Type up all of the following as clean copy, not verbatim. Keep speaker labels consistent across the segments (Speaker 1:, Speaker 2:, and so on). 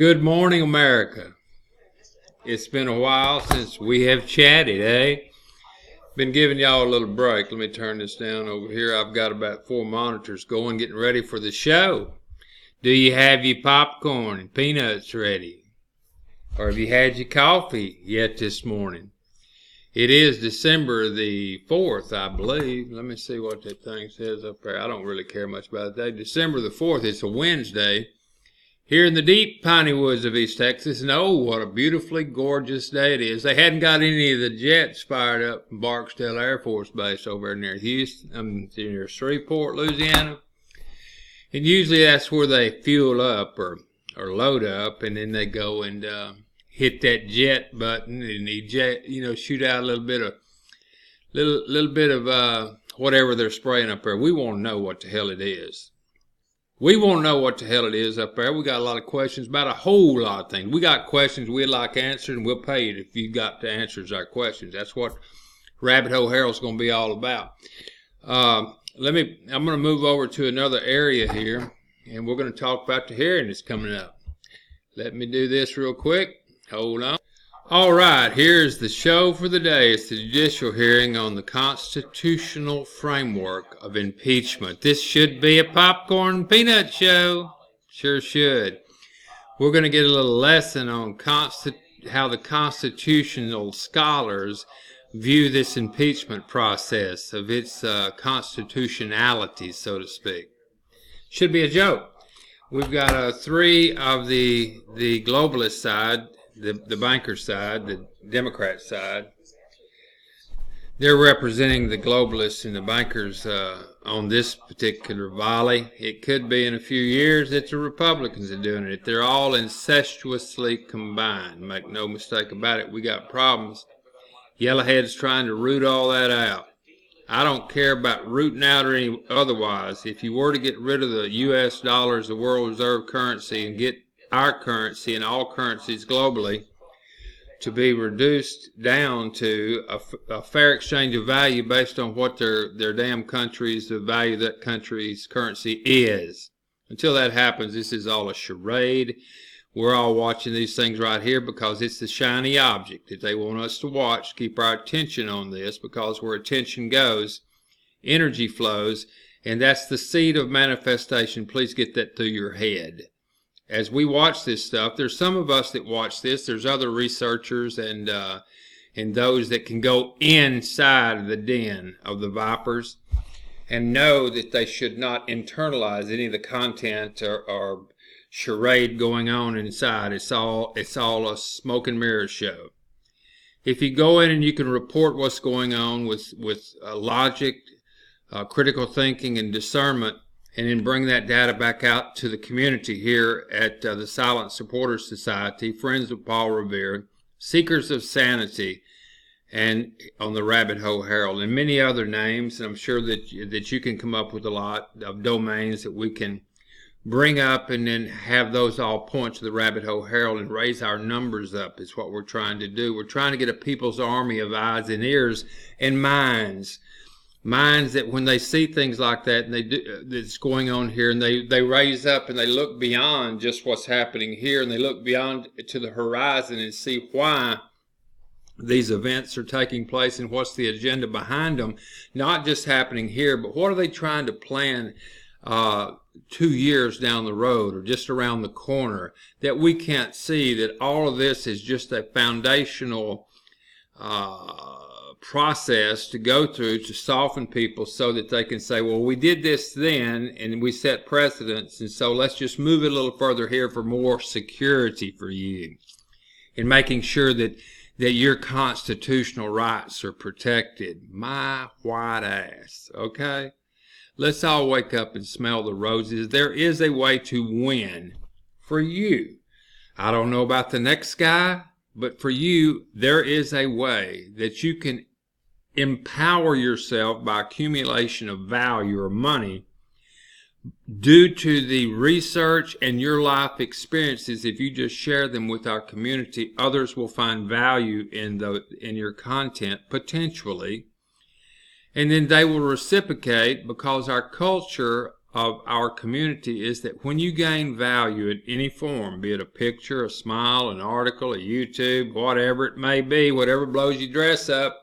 Speaker 1: Good morning, America. It's been a while since we have chatted, eh? Been giving y'all a little break. Let me turn this down over here. I've got about 4 monitors going, getting ready for the show. Do you have your popcorn and peanuts ready? Or have you had your coffee yet this morning? It is December the 4th, I believe. Let me see what that thing says up there. I don't really care much about that. December the 4th, it's a Wednesday. Here in the deep piney woods of East Texas, and oh, what a beautifully gorgeous day it is. They hadn't got any of the jets fired up from Barksdale Air Force Base over near Houston, near Shreveport, Louisiana. And usually that's where they fuel up or load up, and then they go and hit that jet button and shoot out a little bit of whatever they're spraying up there. We want to know what the hell it is. We want to know what the hell it is up there. We got a lot of questions about a whole lot of things. We got questions we'd like answered, and we'll pay you if you got the answers to our questions. That's what Rabbit Hole Herald's going to be all about. I'm going to move over to another area here, and we're going to talk about the hearing that's coming up. Let me do this real quick. Hold on. All right, here's the show for the day. It's the judicial hearing on the constitutional framework of impeachment. This should be a popcorn and peanut show. Sure should. We're going to get a little lesson on how the constitutional scholars view this impeachment process, of its constitutionality, so to speak. Should be a joke. We've got three of the globalist side, the banker side, the Democrat side. They're representing the globalists and the bankers on this particular volley. It could be in a few years that the Republicans are doing it. They're all incestuously combined. Make no mistake about it. We got problems. Yellowhead's trying to root all that out. I don't care about rooting out or any otherwise. If you were to get rid of the U.S. dollar as the world reserve currency and get our currency and all currencies globally to be reduced down to a fair exchange of value based on what their damn countries, the value of that country's currency is. Until that happens, this is all a charade. We're all watching these things right here because it's the shiny object that they want us to watch, keep our attention on this, because where attention goes, energy flows, and that's the seed of manifestation. Please get that through your head. As we watch this stuff, there's some of us that watch this. There's other researchers and those that can go inside of the den of the vipers and know that they should not internalize any of the content or charade going on inside. It's all a smoke and mirror show. If you go in and you can report what's going on with logic, critical thinking, and discernment, and then bring that data back out to the community here at the Silent Supporters Society, Friends of Paul Revere, Seekers of Sanity, and on the Rabbit Hole Herald, and many other names. And I'm sure that you can come up with a lot of domains that we can bring up and then have those all point to the Rabbit Hole Herald and raise our numbers up is what we're trying to do. We're trying to get a people's army of eyes and ears and minds that when they see things like that and that's going on here, and they raise up and they look beyond just what's happening here, and they look beyond to the horizon and see why these events are taking place and what's the agenda behind them, not just happening here, but what are they trying to plan 2 years down the road or just around the corner that we can't see, that all of this is just a foundational process to go through to soften people so that they can say, well, we did this then and we set precedents, and so let's just move it a little further here for more security for you, in making sure that your constitutional rights are protected. My white ass, okay? Let's all wake up and smell the roses. There is a way to win for you. I don't know about the next guy, but for you, there is a way that you can empower yourself by accumulation of value or money due to the research and your life experiences. If you just share them with our community, others will find value in your content potentially, and then they will reciprocate, because our culture of our community is that when you gain value in any form, be it a picture, a smile, an article, a YouTube, whatever it may be, whatever blows your dress up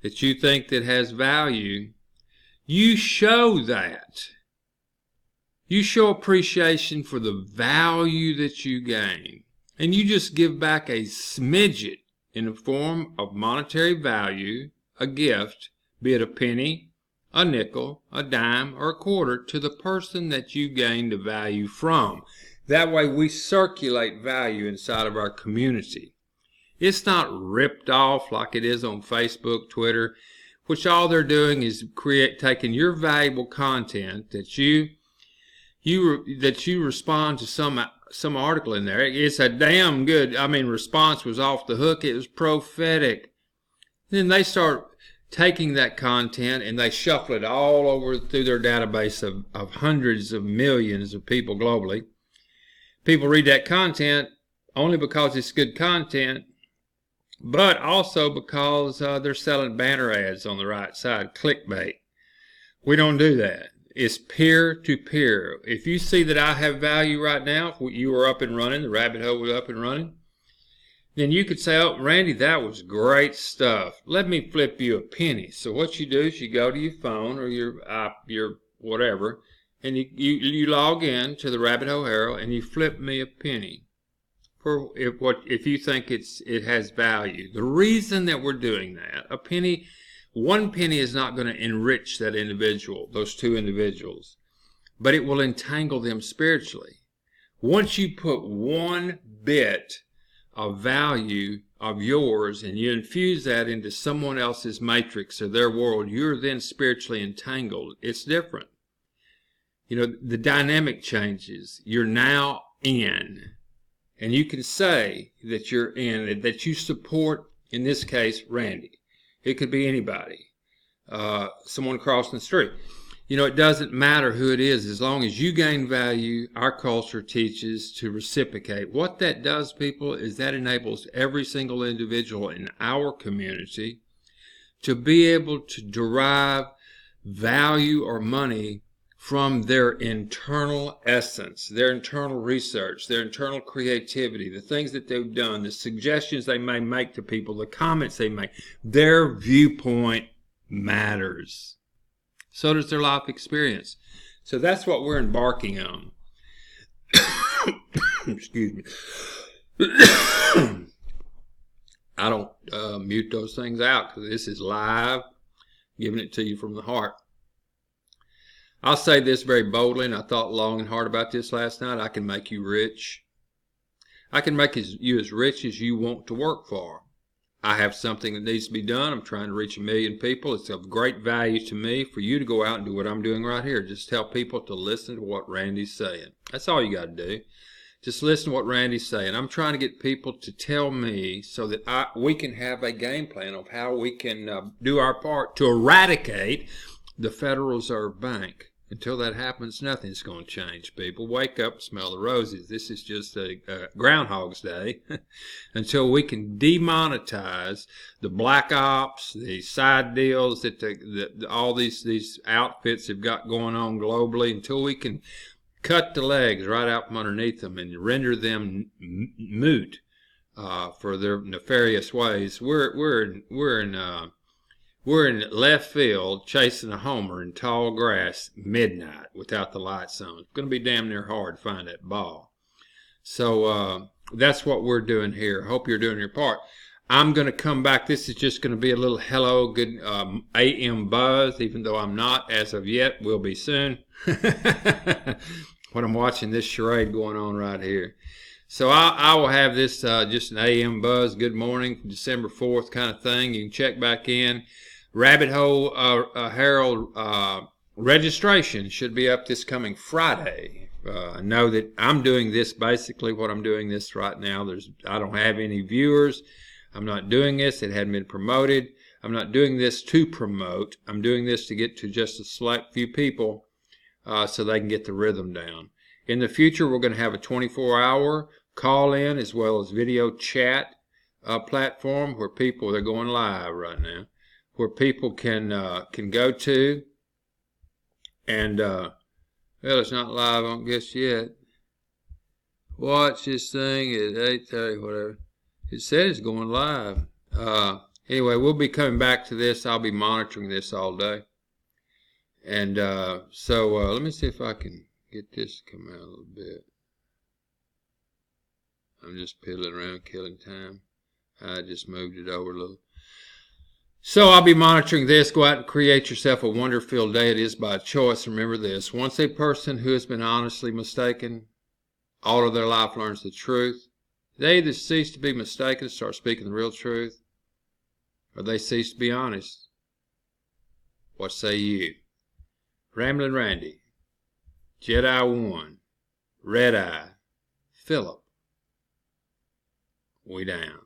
Speaker 1: that you think that has value, you show that. You show appreciation for the value that you gain. And you just give back a smidget in the form of monetary value, a gift, be it a penny, a nickel, a dime, or a quarter, to the person that you gained the value from. That way we circulate value inside of our community. It's not ripped off like it is on Facebook, Twitter, which all they're doing is taking your valuable content that you respond to some article in there. It's a damn good, response was off the hook. It was prophetic. Then they start taking that content and they shuffle it all over through their database of hundreds of millions of people globally. People read that content only because it's good content, but also because they're selling banner ads on the right side, clickbait. We don't do that. It's peer to peer. If you see that I have value right now, if you were up and running, the rabbit hole was up and running, then you could say, oh, Randy, that was great stuff. Let me flip you a penny. So what you do is you go to your phone or your whatever, and you log in to the Rabbit Hole Herald and you flip me a penny for if you think it has value. The reason that we're doing that, one penny is not going to enrich that individual, those two individuals, but it will entangle them spiritually. Once you put one bit of value of yours and you infuse that into someone else's matrix or their world, you're then spiritually entangled. It's different. The dynamic changes. You're now in. And you can say that you're in, that you support, in this case, Randy. It could be anybody, someone crossing the street. It doesn't matter who it is. As long as you gain value, our culture teaches to reciprocate. What that does, people, is that enables every single individual in our community to be able to derive value or money from their internal essence, their internal research, their internal creativity, the things that they've done, the suggestions they may make to people, the comments they make. Their viewpoint matters. So does their life experience. So that's what we're embarking on. Excuse me. I don't mute those things out because this is live, giving it to you from the heart. I'll say this very boldly, and I thought long and hard about this last night. I can make you rich. I can make you as rich as you want to work for. I have something that needs to be done. I'm trying to reach 1 million people. It's of great value to me for you to go out and do what I'm doing right here. Just tell people to listen to what Randy's saying. That's all you got to do. Just listen to what Randy's saying. I'm trying to get people to tell me so that we can have a game plan of how we can do our part to eradicate the Federal Reserve Bank. Until that happens, nothing's going to change, people. Wake up, smell the roses. This is just a Groundhog's Day. Until we can demonetize the black ops, the side deals that all these outfits have got going on globally, until we can cut the legs right out from underneath them and render them moot for their nefarious ways. We're in left field chasing a homer in tall grass midnight without the lights on. It's going to be damn near hard to find that ball. So that's what we're doing here. Hope you're doing your part. I'm going to come back. This is just going to be a little hello, good AM buzz, even though I'm not as of yet. Will be soon. When I'm watching this charade going on right here. So I will have this just an AM buzz, good morning, December 4th kind of thing. You can check back in. Rabbit Hole Herald registration should be up this coming Friday. I know that I'm doing this basically what I'm doing this right now. I don't have any viewers. I'm not doing this. It hadn't been promoted. I'm not doing this to promote. I'm doing this to get to just a select few people so they can get the rhythm down. In the future, we're going to have a 24-hour call-in as well as video chat platform where they're going live right now, where people can go to and Well, it's not live, I don't guess yet. Watch this thing at 8:30, whatever. It said it's going live. Anyway, we'll be coming back to this. I'll be monitoring this all day. And let me see if I can get this to come out a little bit. I'm just piddling around, killing time. I just moved it over a little. So I'll be monitoring this. Go out and create yourself a wonder-filled day. It is by choice. Remember this. Once a person who has been honestly mistaken all of their life learns the truth, they either cease to be mistaken and start speaking the real truth, or they cease to be honest. What say you? Ramblin' Randy, Jedi 1, Red Eye, Philip. We down.